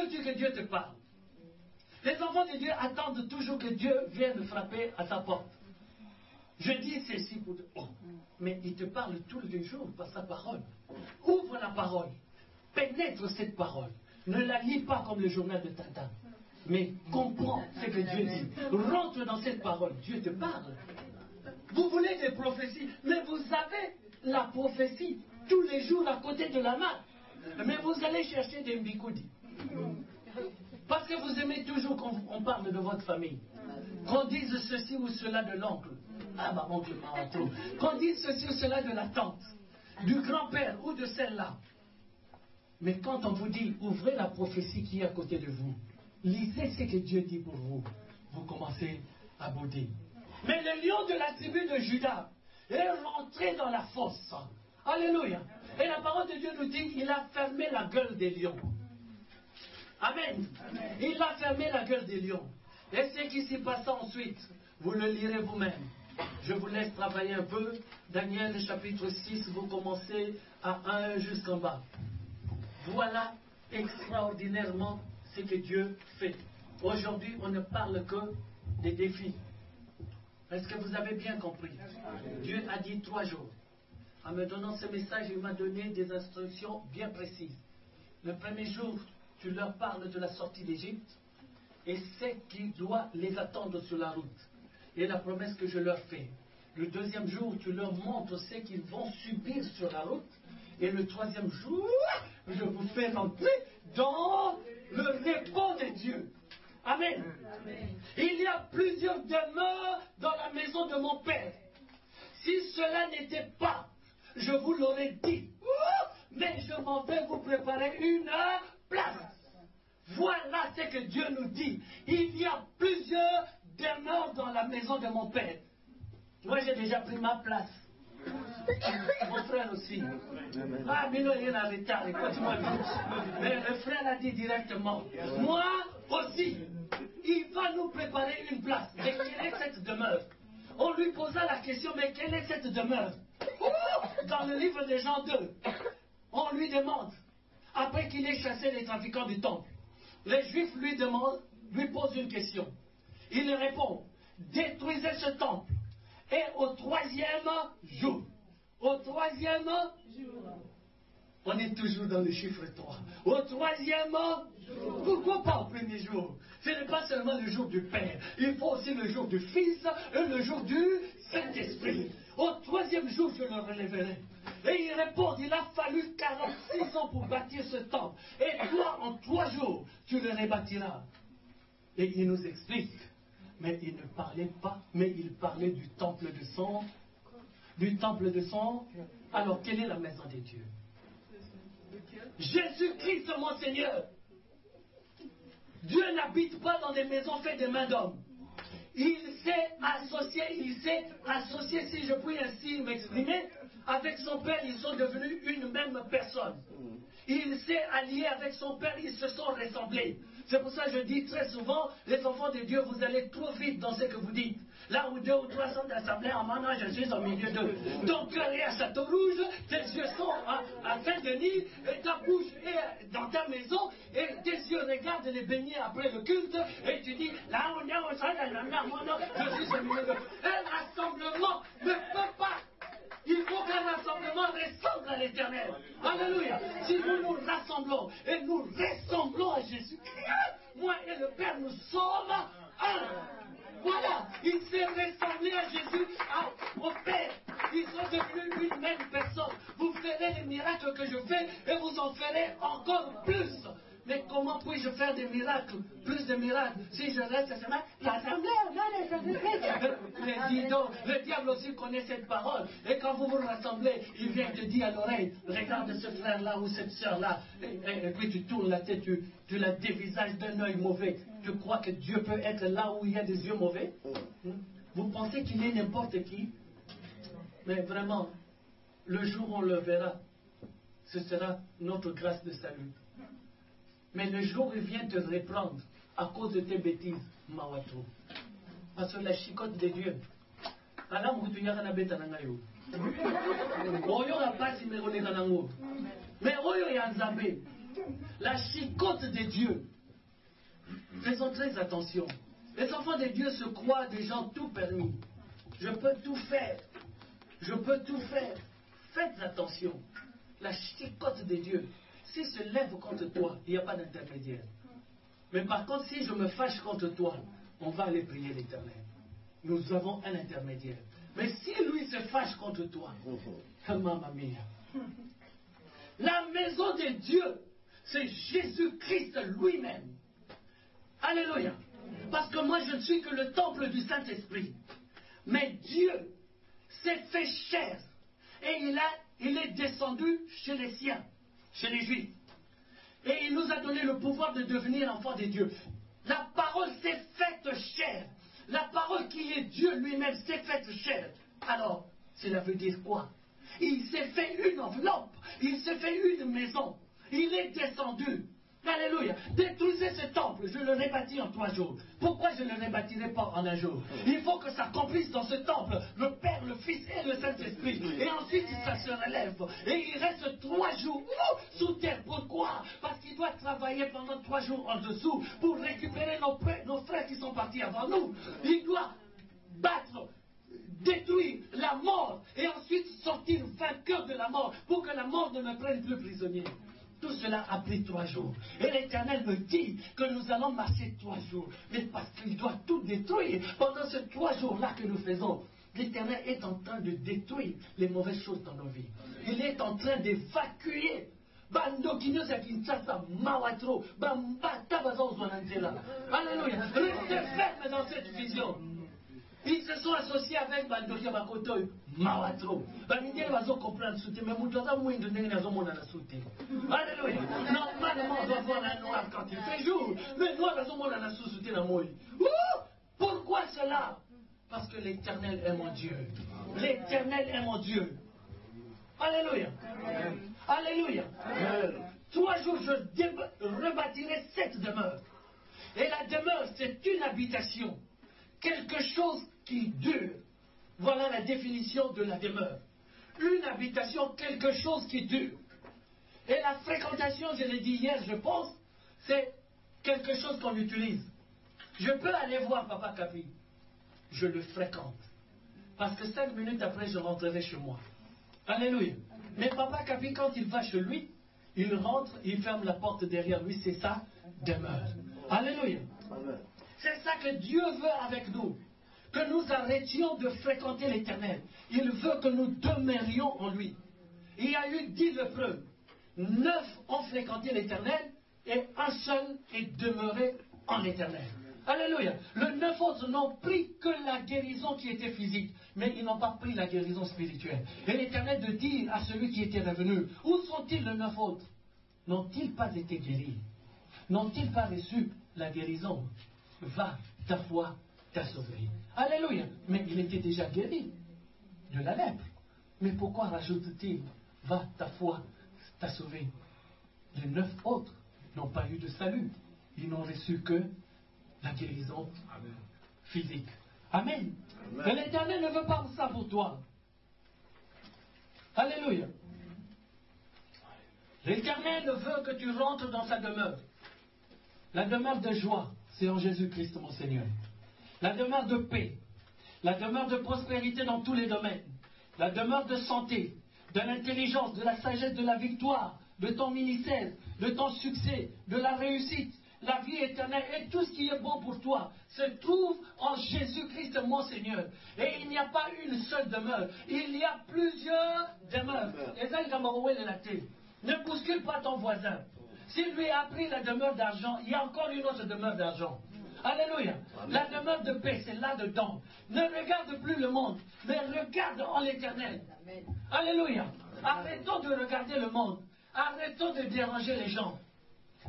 veux-tu que Dieu te parle? Les enfants de Dieu attendent toujours que Dieu vienne frapper à ta porte. Je dis ceci pour te... Oh, mais il te parle tous les jours par sa parole. Ouvre la parole. Pénètre cette parole. Ne la lis pas comme le journal de Tintin. Mais comprends ce que Dieu dit. Rentre dans cette parole. Dieu te parle. Vous voulez des prophéties, mais vous avez la prophétie tous les jours à côté de la main. Mais vous allez chercher des mbikoudi. Parce que vous aimez toujours qu'on parle de votre famille. Qu'on dise ceci ou cela de l'oncle. Ah, ma oncle m'a trop. Qu'on dise ceci ou cela de la tante, du grand-père ou de celle-là. Mais quand on vous dit, ouvrez la prophétie qui est à côté de vous, lisez ce que Dieu dit pour vous, vous commencez à bouder. Mais le lion de la tribu de Juda est rentré dans la fosse. Alléluia. Et la parole de Dieu nous dit, il a fermé la gueule des lions. Amen. Il a fermé la gueule des lions. Et ce qui s'y passa ensuite, vous le lirez vous-même. Je vous laisse travailler un peu. Daniel chapitre 6, vous commencez à 1 jusqu'en bas. Voilà extraordinairement ce que Dieu fait. Aujourd'hui, on ne parle que des défis. Est-ce que vous avez bien compris? Dieu a dit 3 jours. En me donnant ce message, il m'a donné des instructions bien précises. Le premier jour, tu leur parles de la sortie d'Égypte et ce qui doit les attendre sur la route. Et la promesse que je leur fais. Le deuxième jour, tu leur montres ce qu'ils vont subir sur la route. Et le troisième jour, je vous fais rentrer dans le repos de Dieu. Amen. Amen. Il y a plusieurs demeures dans la maison de mon Père. Si cela n'était pas, je vous l'aurais dit. Mais je m'en vais vous préparer une place. Voilà ce que Dieu nous dit. Il y a plusieurs demeures dans la maison de mon Père. Moi, j'ai déjà pris ma place. Mon frère aussi. Ah, mais non, il y a un retard. Écoute-moi vite. Mais le frère a dit directement. Moi aussi. Il va nous préparer une place. Mais quelle est cette demeure? On lui posa la question, mais quelle est cette demeure? Dans le livre de Jean 2, on lui demande, après qu'il ait chassé les trafiquants du temple, les Juifs lui posent une question. Il répond, détruisez ce temple. Et au 3e jour, on est toujours dans le chiffre 3. Au 3e jour, pourquoi pas au premier jour? Ce n'est pas seulement le jour du Père, il faut aussi le jour du Fils et le jour du Saint-Esprit. Au 3e jour, je le relèverai. Et il répond, il a fallu 46 ans pour bâtir ce temple. Et toi, en 3 jours, tu le rebâtiras. Et il nous explique. Mais il ne parlait pas, mais il parlait du temple de son. Du temple de son. Alors, quelle est la maison de Dieu? Jésus-Christ, mon Seigneur. Dieu n'habite pas dans des maisons faites de mains d'hommes. Il s'est associé, si je puis ainsi m'exprimer, avec son Père, ils sont devenus une même personne. Il s'est allié avec son Père, ils se sont ressemblés. C'est pour ça que je dis très souvent, les enfants de Dieu, vous allez trop vite dans ce que vous dites. Là où 2 ou 3 sont assemblés en mon nom, je suis au milieu d'eux. Ton cœur est à Château-Rouge, tes yeux sont à Saint-Denis, et ta bouche est dans ta maison, et tes yeux regardent les beignets après le culte, et tu dis, là où je suis au milieu d'eux. Un rassemblement ne peut pas. Il faut qu'un rassemblement ressemble à l'Éternel. Alléluia. Si nous nous rassemblons et nous ressemblons à Jésus-Christ, moi et le Père, nous sommes un. Voilà. Il s'est ressemblé à Jésus, au Père. Ils sont devenus une même personne. Vous ferez les miracles que je fais et vous en ferez encore plus. Mais comment puis-je faire des miracles, plus de miracles, si je reste seulement l'assemblée, le diable aussi connaît cette parole. Et quand vous vous rassemblez, il vient te dire à l'oreille, regarde ce frère-là ou cette soeur-là. Et puis tu tournes la tête, tu la dévisages d'un œil mauvais. Tu crois que Dieu peut être là où il y a des yeux mauvais? Vous pensez qu'il est n'importe qui? Mais vraiment, le jour où on le verra, ce sera notre grâce de salut. Mais le jour où il vient te reprendre à cause de tes bêtises, Mawato. Parce que la chicote de Dieu. Mais la chicote de Dieu Faisons très attention. Les enfants de Dieu se croient des gens tout permis. Je peux tout faire. Je peux tout faire. Faites attention. La chicotte de Dieu, s'il se lève contre toi, il n'y a pas d'intermédiaire. Mais par contre, si je me fâche contre toi, on va aller prier l'Éternel. Nous avons un intermédiaire. Mais si lui se fâche contre toi, mamma mia. La maison de Dieu, c'est Jésus-Christ lui-même. Alléluia. Parce que moi, je ne suis que le temple du Saint-Esprit. Mais Dieu s'est fait chair. Et il est descendu chez les siens, chez les Juifs. Et il nous a donné le pouvoir de devenir enfants de Dieu. La parole s'est faite chair. La parole qui est Dieu lui-même s'est faite chair. Alors, cela veut dire quoi? Il s'est fait une enveloppe. Il s'est fait une maison. Il est descendu. Alléluia. Détruisez ce temple. Je le rebâtis en 3 jours. Pourquoi je ne le rebâtirai pas en 1 jour? Il faut que ça accomplisse dans ce temple le Père, le Fils et le Saint-Esprit. Et ensuite, ça se relève. Et il reste 3 jours sous terre. Pourquoi? Parce qu'il doit travailler pendant 3 jours en dessous pour récupérer nos frères qui sont partis avant nous. Il doit battre, détruire la mort et ensuite sortir vainqueur de la mort pour que la mort ne me prenne plus prisonnier. Tout cela a pris 3 jours. Et l'Éternel me dit que nous allons marcher 3 jours. Mais parce qu'il doit tout détruire. Pendant ces 3 jours-là que nous faisons, l'Éternel est en train de détruire les mauvaises choses dans nos vies. Il est en train d'évacuer. Alléluia. Restez ferme dans cette vision. Ils se sont associés avec Bandokia Bakotoy, Mawatro. Bamidele va comprendre soute, mais Moutoza Mouindo n'est pas mon soute. Alléluia. Normalement, on doit voir un noir quand il fait jour, mais noir va mon la soute la mouille. Pourquoi cela? Parce que l'Éternel est mon Dieu. L'Éternel est mon Dieu. Alléluia. Alléluia. 3 jours, je rebâtirai cette demeure. Et la demeure, c'est une habitation. Quelque chose qui dure. Voilà la définition de la demeure. Une habitation, quelque chose qui dure. Et la fréquentation, je l'ai dit hier, je pense, c'est quelque chose qu'on utilise. Je peux aller voir Papa Capi. Je le fréquente. Parce que 5 minutes après, je rentrerai chez moi. Alléluia. Mais Papa Capi, quand il va chez lui, il rentre, il ferme la porte derrière lui, c'est sa demeure. Alléluia. C'est ça que Dieu veut avec nous. Que nous arrêtions de fréquenter l'Éternel. Il veut que nous demeurions en lui. Il y a eu 10 lépreux. 9 ont fréquenté l'Éternel et un seul est demeuré en l'Éternel. Alléluia. Les 9 autres n'ont pris que la guérison qui était physique, mais ils n'ont pas pris la guérison spirituelle. Et l'Éternel de dire à celui qui était revenu, où sont-ils les 9 autres? N'ont-ils pas été guéris? N'ont-ils pas reçu la guérison? Va, ta foi t'a sauvé. Alléluia. Mais il était déjà guéri de la lèpre. Mais pourquoi rajoute-t-il? Va, ta foi t'a sauvé. Les 9 autres n'ont pas eu de salut. Ils n'ont reçu que la guérison physique. Amen. Et l'Éternel ne veut pas ça pour toi. Alléluia. L'Éternel veut que tu rentres dans sa demeure. La demeure de joie, c'est en Jésus-Christ, mon Seigneur. La demeure de paix, la demeure de prospérité dans tous les domaines, la demeure de santé, de l'intelligence, de la sagesse, de la victoire, de ton ministère, de ton succès, de la réussite, la vie éternelle et tout ce qui est bon pour toi se trouve en Jésus-Christ, mon Seigneur. Et il n'y a pas une seule demeure, il y a plusieurs demeures. Ne bouscule pas ton voisin. S'il lui a pris la demeure d'argent, il y a encore une autre demeure d'argent. Alléluia. La demeure de paix, c'est là-dedans. Ne regarde plus le monde, mais regarde en l'Éternel. Alléluia. Arrêtons de regarder le monde. Arrêtons de déranger les gens.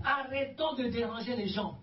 Arrêtons de déranger les gens.